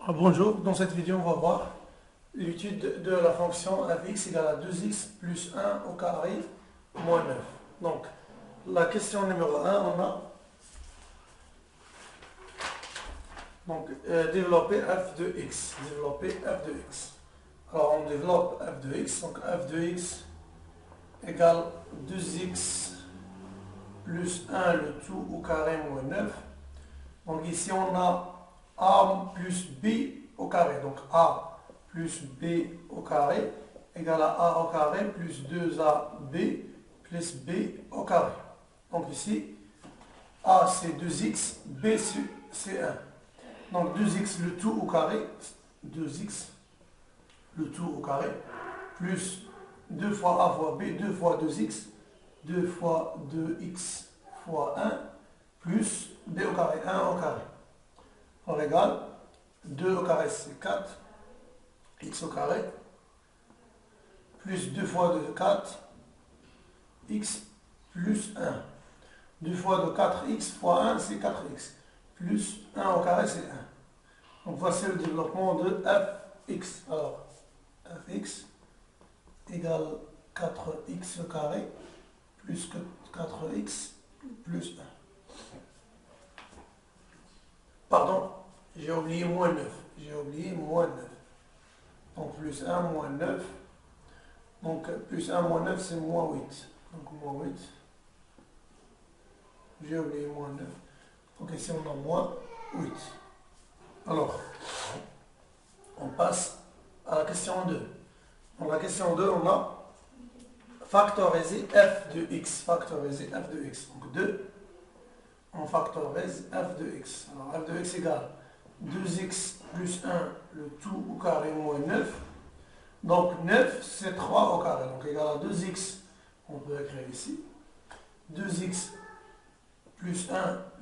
Bonjour, dans cette vidéo on va voir l'étude de la fonction fx égale à 2x plus 1 au carré moins 9. Donc la question numéro 1, on a développer f de x. Développer f de x. Alors on développe f de x, donc f de x égale 2x plus 1 le tout au carré moins 9. Donc ici on a a plus b au carré. Donc a plus b au carré égale à a au carré plus 2ab plus b au carré. Donc ici, a c'est 2x, b c'est 1. Donc 2x le tout au carré, 2x le tout au carré, plus 2 fois a fois b, 2 fois 2x, 2 fois 2x fois 1, plus b au carré, 1 au carré. On égale 2 au carré c'est 4, x au carré, plus 2 fois 2, 4, x plus 1. 2 fois de 4x fois 1 c'est 4x, plus 1 au carré c'est 1. Donc voici le développement de fx. Alors fx égale 4x au carré plus 4x plus 1. Pardon, j'ai oublié moins 9. J'ai oublié moins 9. Donc plus 1 moins 9. Donc plus 1 moins 9 c'est moins 8. Donc moins 8. J'ai oublié moins 9. Donc ici on a moins 8. Alors, on passe à la question 2. Dans la question 2, on a factoriser f de x. Factoriser f de x. Donc 2, on factorise f de x. Alors f de x égale 2x plus 1, le tout au carré moins 9. Donc 9, c'est 3 au carré. Donc égal à 2x, on peut écrire ici. 2x plus 1,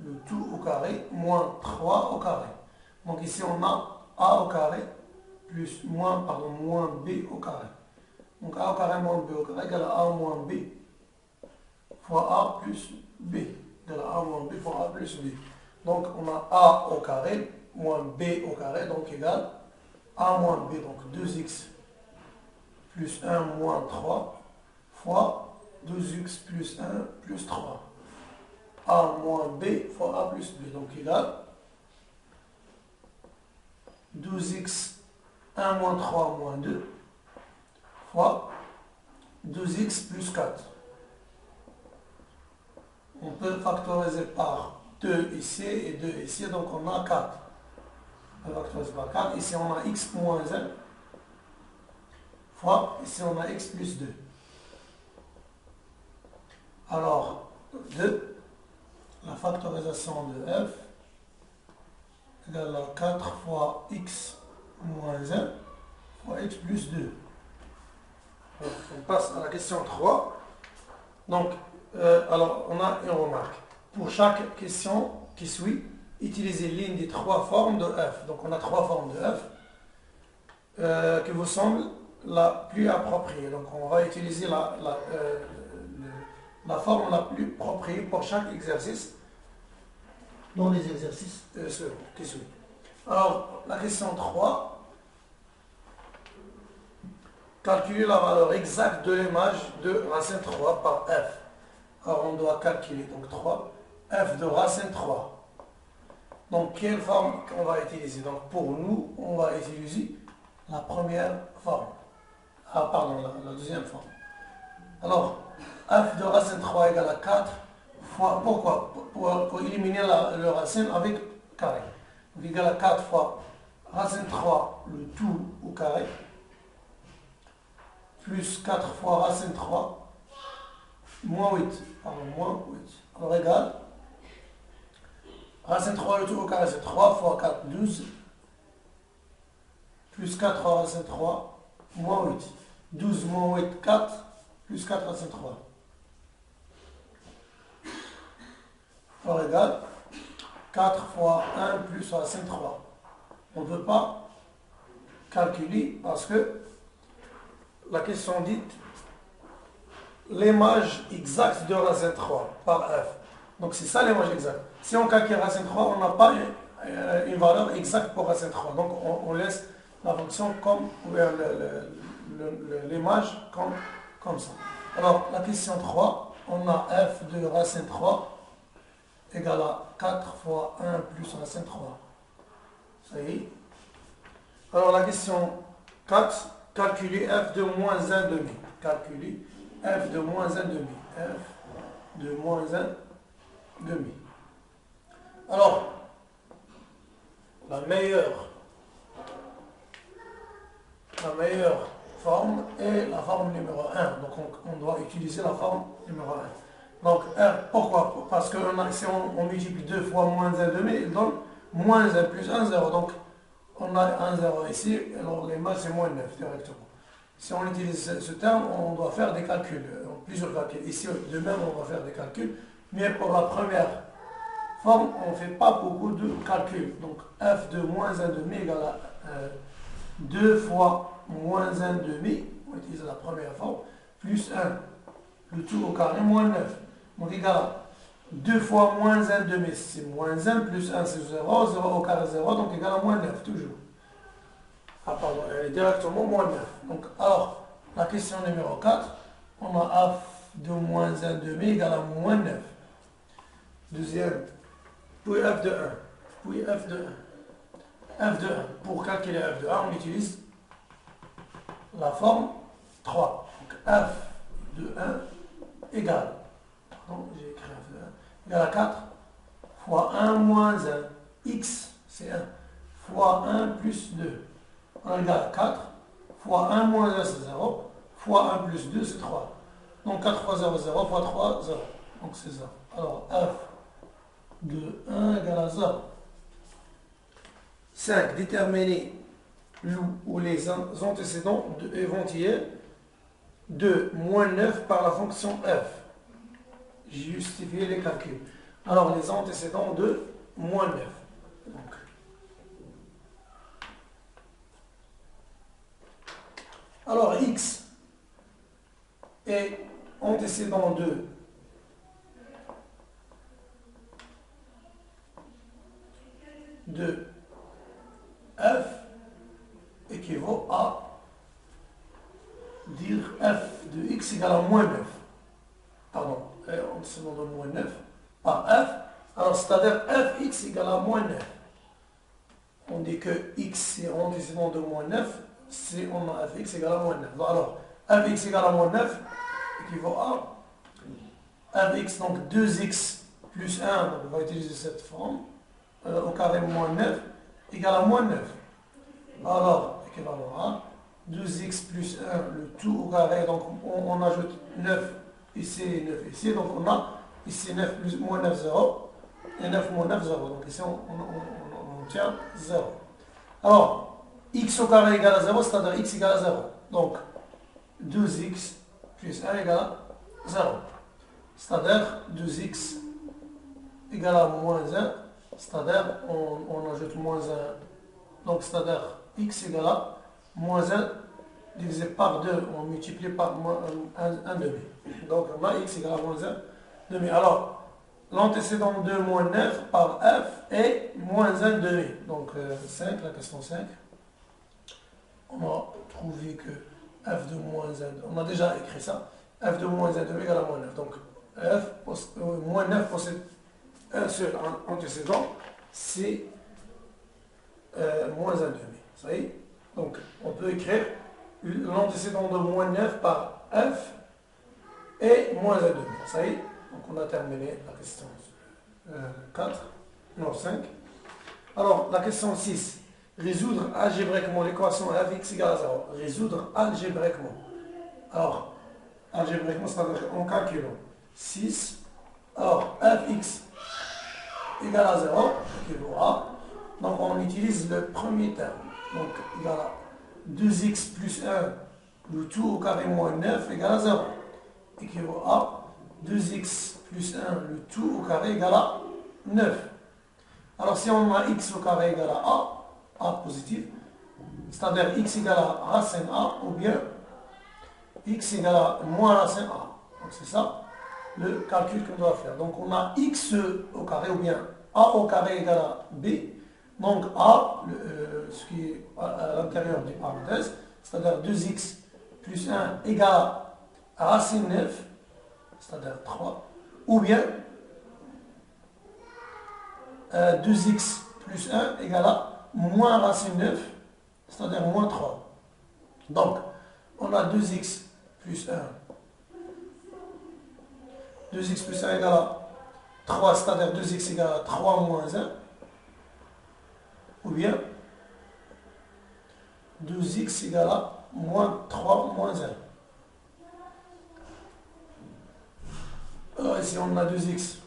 le tout au carré, moins 3 au carré. Donc ici, on a a au carré plus moins b au carré. Donc a au carré moins b au carré égale à a moins b fois a plus b. Égale à a moins b fois a plus b. Donc on a a au carré moins b au carré, donc égal a moins b, donc 2x plus 1 moins 3 fois 2x plus 1 plus 3. A moins b fois a plus b, donc égal 12x 1 moins 3 moins 2 fois 2x plus 4. On peut factoriser par 2 ici et 2 ici, donc on a 4. On peut factoriser par 4. Ici on a x moins 1 fois, ici on a x plus 2. Alors, 2, la factorisation de f égale à 4 fois x moins 1 fois x plus 2. On passe à la question 3. Donc, alors, on a une remarque. Pour chaque question qui suit, utilisez l'une des 3 formes de f. Donc, on a 3 formes de f qui vous semblent la plus appropriée. Donc, on va utiliser la forme la plus appropriée pour chaque exercice dans les exercices qui suivent. Alors, la question 3. Calculer la valeur exacte de l'image de racine 3 par f. Alors, on doit calculer donc 3, f de racine 3. Donc, quelle forme on va utiliser? Donc, pour nous, on va utiliser la première forme. Ah, pardon, la deuxième forme. Alors, f de racine 3 égale à 4 fois, pourquoi? Pour éliminer le racine avec carré. Donc, égale à 4 fois racine 3, le tout au carré, plus 4 fois racine 3, moins 8. Pardon, moins 8. Alors, égale, racine 3, le tout au carré, c'est 3 fois 4, 12, plus 4 fois racine 3, moins 8. 12 moins 8, 4, plus 4 racine 3. Alors, égale 4 fois 1 plus racine 3. On ne peut pas calculer parce que la question dit l'image exacte de racine 3 par f. Donc c'est ça l'image exacte. Si on calcule racine 3, on n'a pas une valeur exacte pour racine 3. Donc on laisse la fonction comme l'image comme ça. Alors la question 3, on a f de racine 3 égale à 4 fois 1 plus racine 3. Ça y est. Alors la question 4, calculer f de moins 1 demi. Calculer f de moins 1 demi. F de moins 1 demi. Alors, la meilleure forme est la forme numéro 1. Donc on doit utiliser la forme numéro 1. Donc R, pourquoi? Parce que si on multiplie 2 fois moins 1 demi, il donne moins 1 plus 1, 0. Donc on a un 0 ici, alors l'image c'est moins 9 directement. Si on utilise ce terme, on doit faire des calculs, plusieurs calculs. Ici, de même, on va faire des calculs. Mais pour la première forme, on ne fait pas beaucoup de calculs. Donc f de moins 1 demi égale à 2 fois moins 1 demi, on utilise la première forme, plus 1, le tout au carré, moins 9. Donc égal à 2 fois moins 1 demi, c'est moins 1, plus 1 c'est 0, 0 au carré 0, donc égal à moins 9, toujours. Ah pardon, elle est directement moins 9. Donc alors, la question numéro 4, on a f de moins 1 demi égale à moins 9. Deuxième, puis f de 1, puis f de 1. F de 1, pour calculer f de 1, on utilise la forme 3. Donc f de 1 égale, pardon, j'ai écrit f de 1, égale à 4 fois 1 moins 1, x c'est 1, fois 1 plus 2. On égale à 4 fois 1 moins 1 c'est 0, fois 1 plus 2 c'est 3. Donc 4 fois 0, 0, fois 3, 0. Donc c'est ça. Alors f de 1 égale à 0. 5. Déterminer ou les antécédents éventyrés de moins 9 par la fonction f. J'ai justifié les calculs. Alors les antécédents de moins 9. Donc, alors x est antécédent de f équivaut à dire f de x égale à moins 9. Pardon, antécédent de moins 9 par f. Alors c'est-à-dire fx égale à moins 9. On dit que x est antécédent de moins 9 si on a fx égale à moins 9. Alors fx égale à moins 9 équivaut à fx, donc 2x plus 1, donc on va utiliser cette forme, au carré moins 9 égale à moins 9. Alors, équivalent à 2x plus 1, le tout au carré, donc on ajoute 9 ici et 9 ici, donc on a ici 9 plus moins 9, 0, et 9 moins 9, 0. Donc ici on obtient 0. Alors, x au carré égale à 0, c'est-à-dire x égale à 0. Donc 2x plus 1 égale à 0. C'est-à-dire 2x égale à moins 1, c'est-à-dire on ajoute moins 1. Donc c'est-à-dire x égale à moins 1 divisé par 2, on multiplie par 1 demi. Donc on a x égale à moins 1 demi. Alors, l'antécédent de moins 9 par f est moins 1 demi. Donc 5, la question 5. On a trouvé que f de moins 1, on a déjà écrit ça, f de moins 1 demi égale à moins 9. Donc moins 9 possède un seul antécédent, c'est moins 1 demi. Ça y est? Donc on peut écrire l'antécédent de moins 9 par f et moins 1 demi. Ça y est? Donc on a terminé la question 4, non 5. Alors la question 6. Résoudre algébriquement l'équation fx égale à 0. Résoudre algébriquement. Alors, algébriquement, c'est-à-dire en calculant 6. Alors, fx égale à 0, équivaut à. Donc, on utilise le premier terme. Donc, égal à 2x plus 1, le tout au carré moins 9 égale à 0. Équivaut à 2x plus 1, le tout au carré égale à 9. Alors, si on a x au carré égale à a positif, c'est-à-dire x égale à racine a, ou bien x égale à moins racine a. Donc c'est ça le calcul qu'on doit faire. Donc on a x au carré, ou bien a au carré égale à b, Donc A, ce qui est à l'intérieur du parenthèse, c'est-à-dire 2x plus 1 égale à racine 9, c'est-à-dire 3, ou bien 2x plus 1 égale à moins racine 9, c'est-à-dire moins 3. Donc, on a 2x plus 1. 2x plus 1 égale à 3, c'est-à-dire 2x égale à 3 moins 1. Ou bien 2x égale à moins 3 moins 1. Alors ici, on a 2x.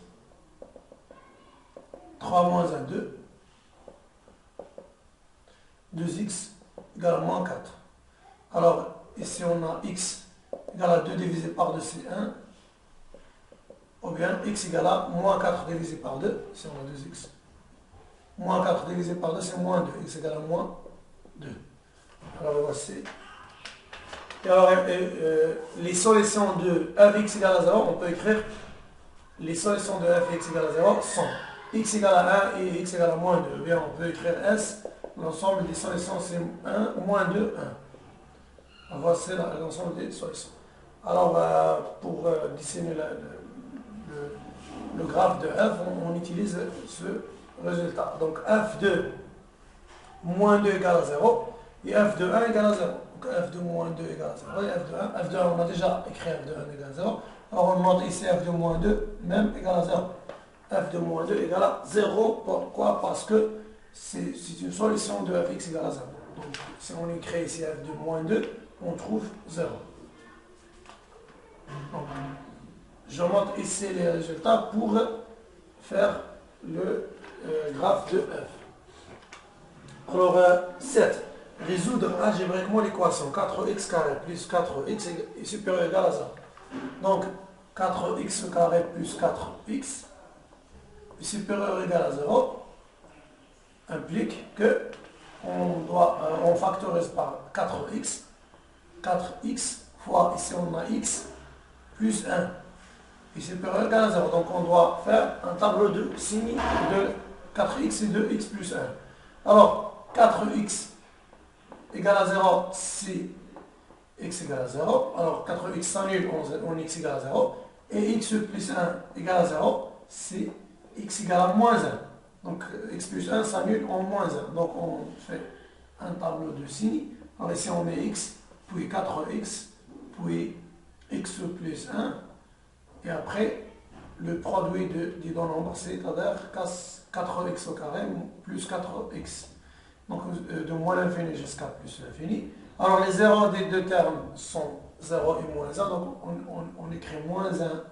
3 moins 1, 2. 2x égale à moins 4. Alors, ici, on a x égale à 2 divisé par 2, c'est 1. Ou bien x égale à moins 4 divisé par 2, ici on a 2x. Moins 4 divisé par 2, c'est moins 2. X égale à moins 2. Alors, voici. Et alors, les solutions de fx égale à 0, on peut écrire les solutions de fx égale à 0 sont x égale à 1 et x égale à moins 2. Bien, on peut écrire S. L'ensemble des solutions, c'est 1, moins 2, 1. Voici l'ensemble des solutions. Alors, pour dessiner le graphe de f, on utilise ce résultat. Donc, f de moins 2 égale à 0 et f de 1 égale à 0. Donc, f de moins 2 égale à 0 et f de 1. F de 1, on a déjà écrit f de 1 égale à 0. Alors, on demande ici f de moins 2, même égale à 0. F de moins 2 égale à 0. Pourquoi? Parce que c'est une solution de fx égale à 0. Donc, si on écrit ici f de moins 2, on trouve 0. Donc, je montre ici les résultats pour faire le graphe de f. Alors, 7. Résoudre algébriquement l'équation 4x carré plus 4x est supérieur ou égal à 0. Donc, 4x carré plus 4x est supérieur ou égal à 0 implique que on factorise par 4x. 4x fois, ici on a x, plus 1 est supérieur ou égal à 0. Donc, on doit faire un tableau de signes de 4x et de x plus 1. Alors, 4x égale à 0, c'est x égale à 0. Alors 4x s'annule en x égale à 0. Et x plus 1 égale à 0, c'est x égale à moins 1. Donc x plus 1 s'annule en moins 1. Donc on fait un tableau de signes. Alors ici on met x, puis 4x, puis x plus 1. Et après, le produit des deux nombres, c'est-à-dire 4x au carré plus 4x. Donc de moins l'infini jusqu'à plus l'infini. Alors les zéros des deux termes sont 0 et moins 1, donc on écrit moins 1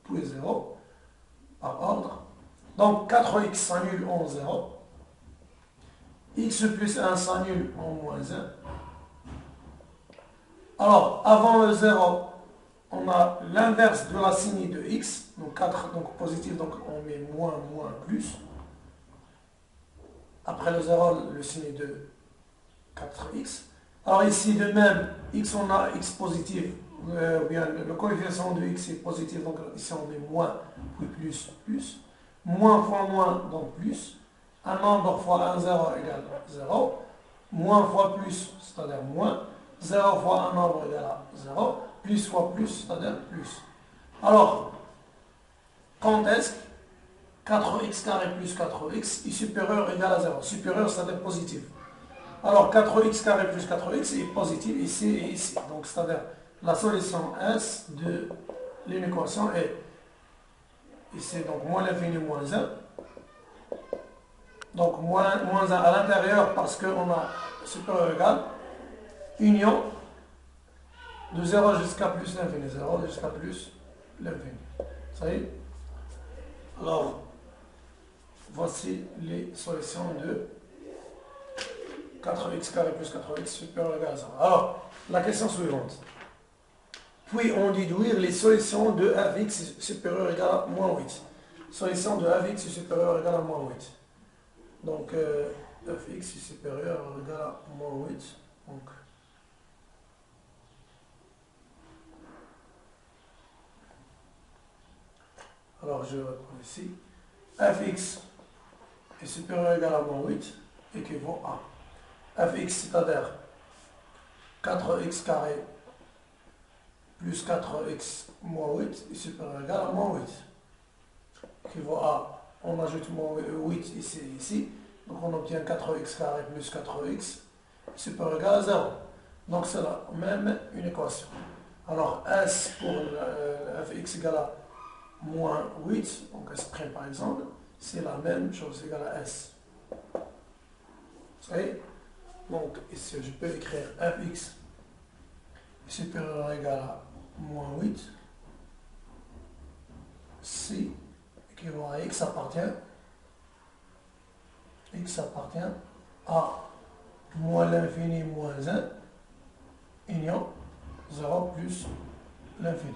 puis 0 par ordre. Donc 4x s'annule en 0, x plus 1 s'annule en moins 1. Alors avant le 0, on a l'inverse de la signe de x, donc 4, donc positif, donc on met moins, moins, plus. Après le 0, le signe de 4x. Alors ici, de même, x, on a x positif, bien, le coefficient de x est positif, donc ici on met moins, puis plus, plus. Moins fois moins, donc plus. Un nombre fois un 0 égale 0. Moins fois plus, c'est-à-dire moins. 0 fois un nombre égale à 0. Plus fois plus, c'est-à-dire plus. Alors, quand est-ce 4x carré plus 4x est supérieur ou égal à 0? Supérieur, c'est-à-dire positif. Alors 4x carré plus 4x est positif ici et ici. Donc c'est-à-dire la solution S de l'équation est ici, donc moins l'infini moins 1. Donc moins 1 à l'intérieur parce qu'on a supérieur ou égal. Union de 0 jusqu'à plus l'infini. 0 jusqu'à plus l'infini. Ça y est? Alors, voici les solutions de 4x carré plus 4x supérieur ou égal à 0. Alors, la question suivante. Puis on déduire les solutions de fx supérieur ou égal à moins 8. Solution de fx supérieur ou égal à moins 8. Donc, fx est supérieur ou égal à moins 8. Donc, alors, je reprends ici. Fx est supérieur ou égal à moins 8 équivaut à fx, c'est-à-dire 4x carré plus 4x moins 8 est supérieur ou égal à moins 8. Équivaut à, on ajoute moins 8 ici et ici, donc on obtient 4x carré plus 4x est supérieur ou égal à 0. Donc c'est la même une équation. Alors S pour fx égale à moins 8, donc S' par exemple, c'est la même chose, égale à S. Vous savez? Donc ici je peux écrire fx supérieur ou égal à moins 8 si équivaut à x appartient à moins l'infini moins 1 union 0 plus l'infini.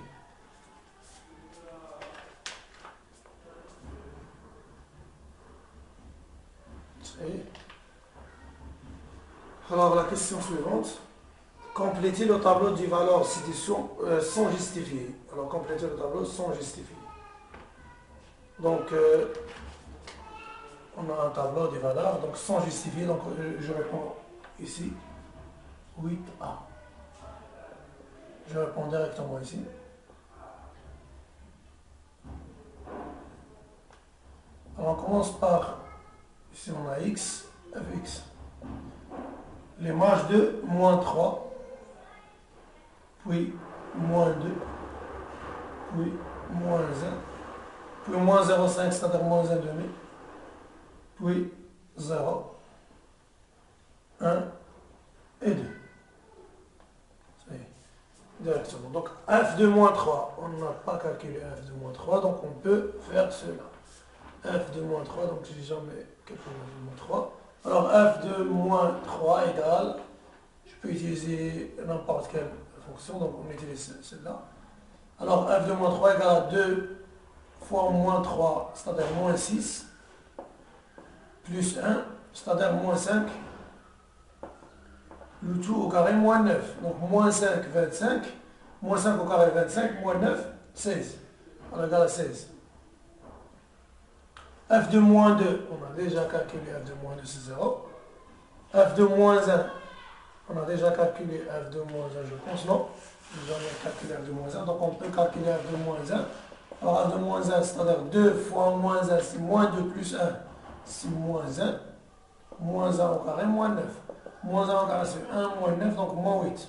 Alors la question suivante, compléter le tableau des valeurs ci-dessous sans justifier. Alors compléter le tableau sans justifier. Donc on a un tableau des valeurs, donc sans justifier, donc je réponds ici 8A. Je réponds directement ici. Alors on commence par, ici on a x, fx. Les marges de moins 3, puis moins 2, puis moins 1, puis moins 0,5, c'est-à-dire moins 1,5, puis 0, 1 et 2. Directement. Donc f de moins 3, on n'a pas calculé f de moins 3, donc on peut faire cela. F de moins 3, donc j'ai jamais calculé f de moins 3. Alors f de moins 3 égale, je peux utiliser n'importe quelle fonction, donc on utilise celle-là. Alors f de moins 3 égale à 2 fois moins 3, c'est-à-dire moins 6, plus 1, c'est-à-dire moins 5, le tout au carré moins 9. Donc moins 5, 25, moins 5 au carré 25, moins 9, 16. On égale à 16. F de moins 2, on a déjà calculé f de moins 2, c'est 0. F de moins 1, on a déjà calculé f de moins 1, je pense, non? Nous avons calculé f de moins 1, donc on peut calculer f de moins 1. Alors f de moins 1, c'est-à-dire 2 fois moins 1, c'est moins 2 plus 1, c'est moins 1. Moins 1 au carré, moins 9. Moins 1 au carré, c'est 1, moins 9, donc moins 8.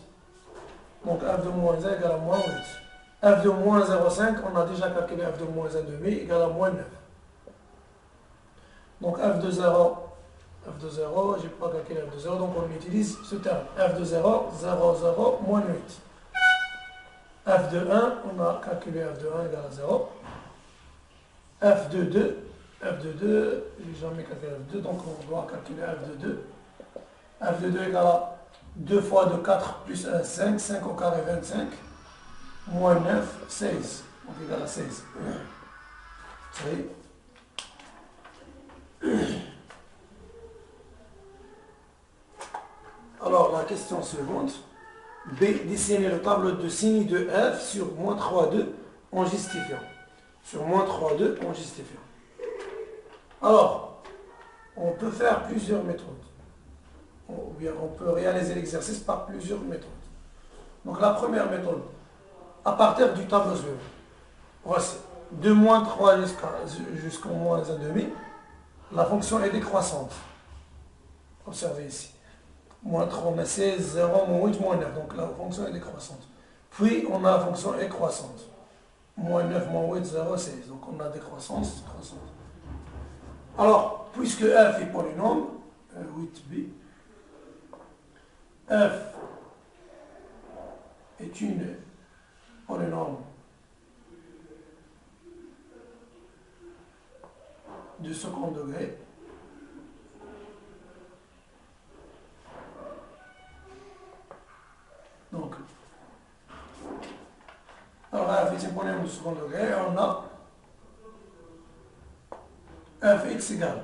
Donc f de moins 1 égale à moins 8. F de moins 0,5, on a déjà calculé f de moins 1 demi égale à moins 9. Donc f de 0, je n'ai pas calculé f de 0, donc on utilise ce terme. F de 0, 0, 0, moins 8. F de 1, on a calculé f de 1 égale à 0. F de 2, je n'ai jamais calculé f de 2, donc on doit calculer f de 2. F de 2 égale à 2 fois 2, 4, plus 1, 5, 5 au carré 25, moins 9, 16, donc égal à 16. Ça y est. Alors la question suivante, B, dessiner le tableau de signe de f sur moins 3,2 en justifiant. Sur moins 3,2 en justifiant. Alors, on peut faire plusieurs méthodes. Ou bien on peut réaliser l'exercice par plusieurs méthodes. Donc la première méthode, à partir du tableau suivant, voici, de moins 3 jusqu'au moins 1,5, la fonction est décroissante. Observez ici. Moins 3, mais c'est 0, moins 8, moins 9. Donc la fonction est décroissante. Puis on a la fonction est croissante. Moins 9, moins 8, 0, 16. Donc on a décroissance, croissance. Alors, puisque f est polynôme, 8b, f est une polynôme de second degré. Donc, alors f est une polynôme de second degré, on a fx égale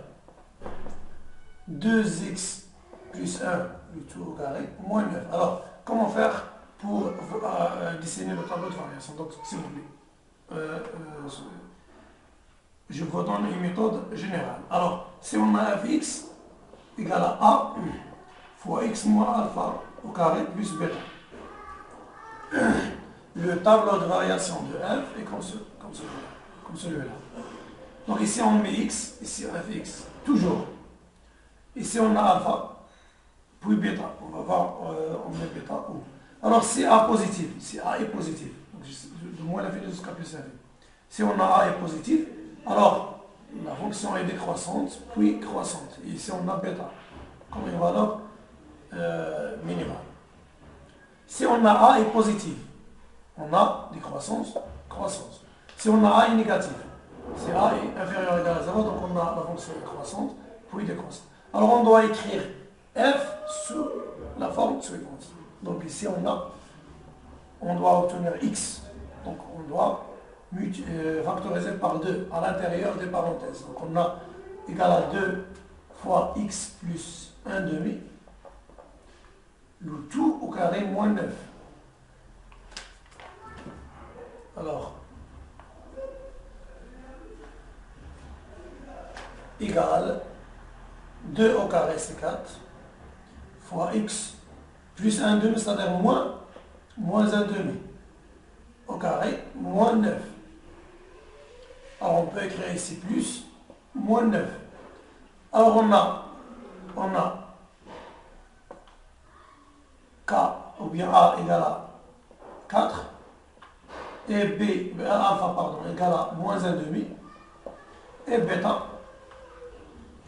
2x plus 1, le tout au carré, moins 9. Alors, comment faire pour dessiner le tableau de variation? Donc, s'il vous plaît, je vous donne une méthode générale. Alors, si on a fx égale à a fois x moins alpha au carré plus bêta. Le tableau de variation de f est comme celui-là. Donc ici on met x, ici fx, toujours. Ici on a alpha, puis bêta. On va voir, on met bêta où. Alors si a positif, si a est positif, donc de moins l'infini jusqu'à plus l'infini. Si on a a est positif, alors la fonction est décroissante, puis croissante. Et ici on a bêta, comme une valeur minimale. Si on a a est positif, on a décroissance, croissance. Si on a a est négatif, si a est inférieur ou égal à 0, donc on a la fonction croissante, puis décroissante. Alors on doit écrire f sous la forme suivante. Donc ici on doit obtenir x. Donc on doit factoriser par 2 à l'intérieur des parenthèses. Donc on a égal à 2 fois x plus 1 demi, le tout au carré moins 9. Alors, égale 2 au carré, c'est 4, fois x plus 1 demi, c'est-à-dire moins 1 demi, au carré, moins 9. Alors, on peut écrire ici plus, moins 9. Alors, on a k, ou bien a égale à 4, et b, alpha, pardon, égale à moins 1 demi, et bêta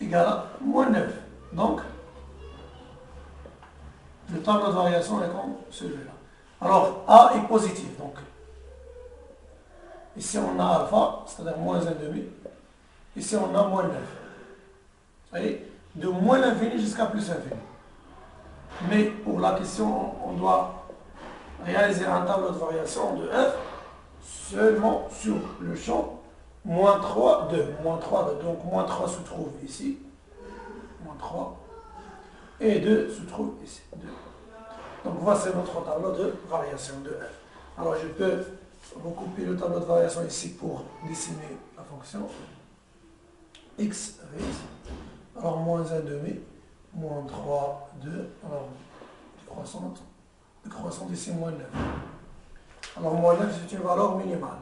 égale à moins 9. Donc, le tableau de variation est comme celui-là. Alors, a est positif. Donc, ici on a alpha, c'est-à-dire moins 1 demi. Ici on a moins 9. Vous voyez, de moins l'infini jusqu'à plus l'infini. Mais pour la question, on doit réaliser un tableau de variation de f seulement sur le champ moins 3, 2. Moins 3, 2. Donc, moins 3 se trouve ici. Moins 3. Et 2 se trouve ici. 2. Donc, voici notre tableau de variation de f. Alors, je peux recouper le tableau de variation ici pour dessiner la fonction. X avec, alors, moins 1 demi, moins 3, 2. Alors, décroissante ici, moins 9. Alors, moins 9, c'est une valeur minimale.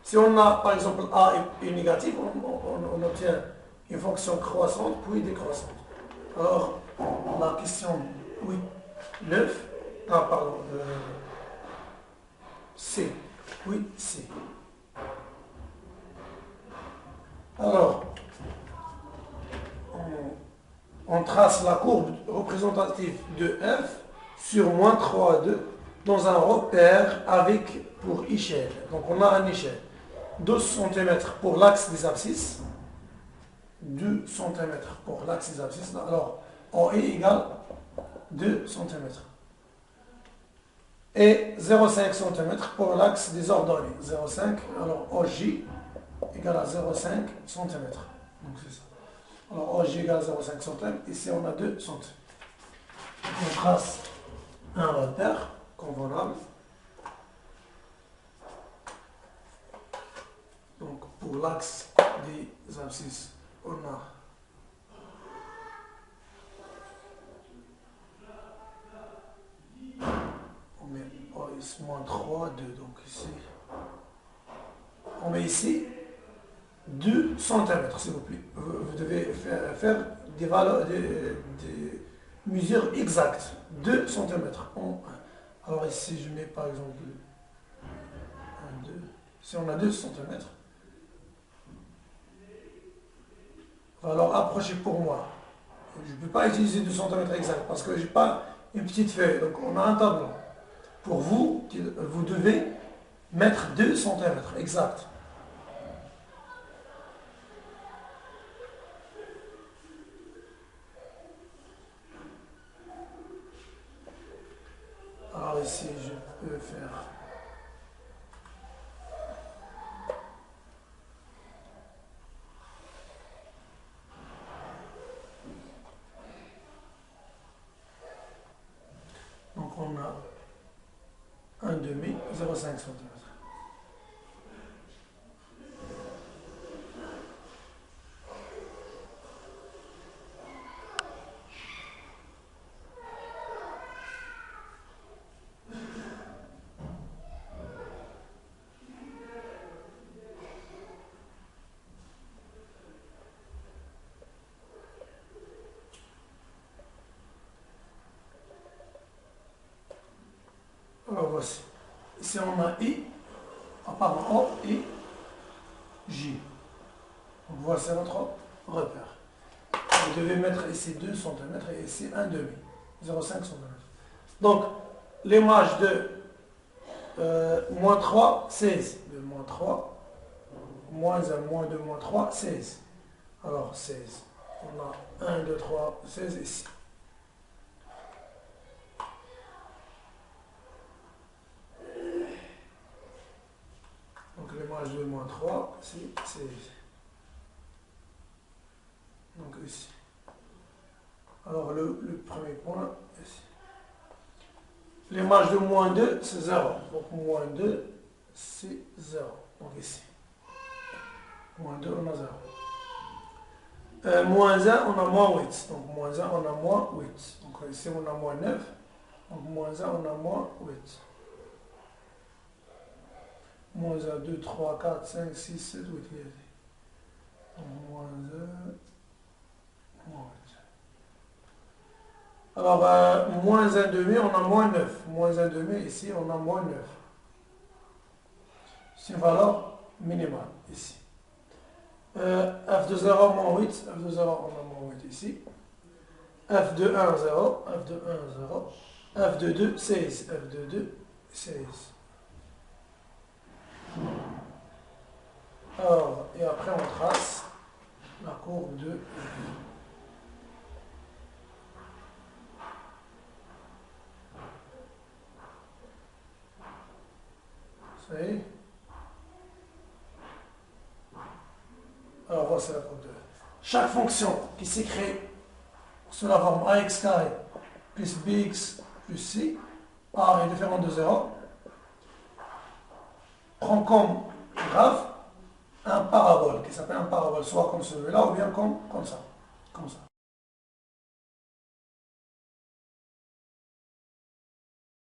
Si on a, par exemple, a est négatif, on obtient une fonction croissante, puis décroissante. Alors, la question 8, 9, pardon, C, 8, C. Alors, on trace la courbe représentative de f sur moins 3, 2 dans un repère avec pour échelle. Donc on a une échelle. 12 cm pour l'axe des abscisses. 2 cm pour l'axe des abscisses. Alors, OE égale 2 cm. Et 0,5 cm pour l'axe des ordonnées. 0,5, alors OJ égale à 0,5 cm. Donc c'est ça. Alors OJ égale à 0,5 cm. Ici on a 2 cm. On trace un repère convenable. Donc pour l'axe des abscisses, on a moins 3, 2, donc ici on met ici 2 cm s'il vous plaît. Vous devez faire des valeurs, des mesures exactes. 2 cm. Alors ici je mets par exemple 1, 2. Si on a 2 cm, alors approchez pour moi. Je ne peux pas utiliser 2 cm exact parce que je n'ai pas une petite feuille. Donc on a un tableau. Pour vous, vous devez mettre 2 cm exact. Alors ici, je peux faire... Donc on a 1 demi, 0,5 cm. voici. Ici, on a I, apparemment O, I, J. Donc, voici notre repère. Vous devez mettre ici 2 cm et ici 1 demi, 0,5 cm. Donc, l'image de moins 3, 16. De moins 3, moins 1, moins 2, moins 3, 16. Alors, 16. On a 1, 2, 3, 16 ici. Donc, l'image de moins 3, ici, 16. Donc, ici. Alors, le premier point, ici. L'image de moins 2, c'est 0. Donc, moins 2, c'est 0. Donc, ici. Moins 2, on a 0. Moins 1, on a moins 8. Donc, moins 1, on a moins 8. Donc, ici, on a moins 9. Donc, moins 1, on a moins 8. Moins 1, 2, 3, 4, 5, 6, 7, 8. Donc, moins 1, moins 8. Alors, moins 1 demi, on a moins 9. Moins 1 demi, ici, on a moins 9. C'est une valeur minimale, ici. F de 0, moins 8. F de 0, on a moins 8 ici. F de 1, 0. F de 1, 0. F de 2, 16. F de 2, 16. Alors, et après, on trace la courbe de F. Ça y est. Alors, voici la courbe de F. Chaque fonction qui s'écrit sous la forme ax carré plus bx plus c, a est différent de 0, prend comme graphe un parabole qui s'appelle un parabole, soit comme celui-là ou bien comme ça. Comme ça.